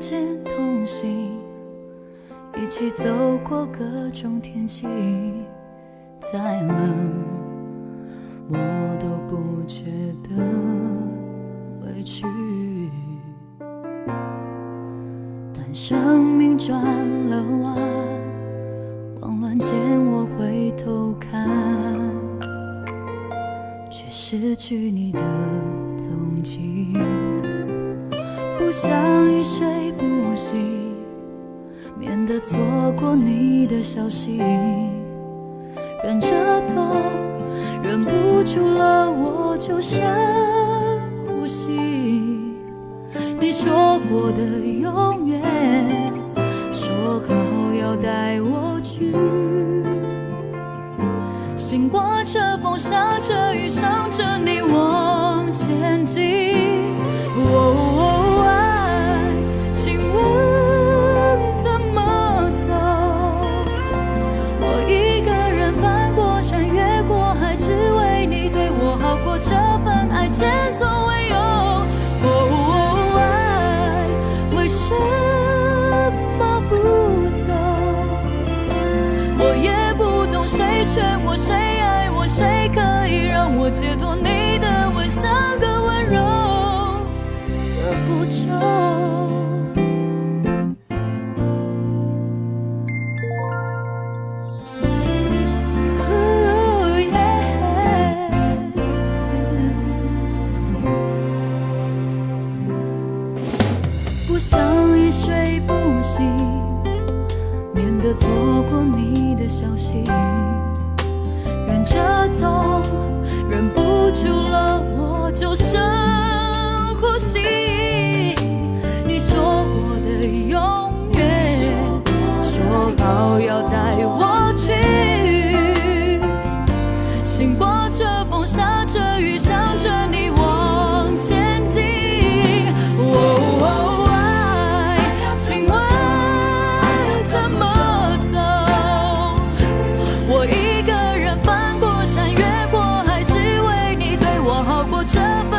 肩同行，一起走过各种天气，再冷我都不觉得委屈。但生命转了弯，慌乱间我回头看，却失去你的踪迹。不想一睡不醒，免得错过你的消息，忍着痛，忍不住了我就深呼吸。你说过的永远，说好要带我去，心刮着风，下着雨，想着你往前进。爱，请问怎么走？我一个人翻过山，越过海，只为你对我好过，这份爱前所未有。爱，为什么不走？我也不懂，谁劝我，谁爱我，谁可以让我解脱？你的吻像个温柔的符咒。不想一睡不醒，免得错过你的消息，忍着痛，忍不住了我就深呼吸。你说过的永远，说好要带我去，心刮着风，下着雨，想着你往前进。爱，请问怎么走？我一个人翻过山，越过海，只为你对我好过，这份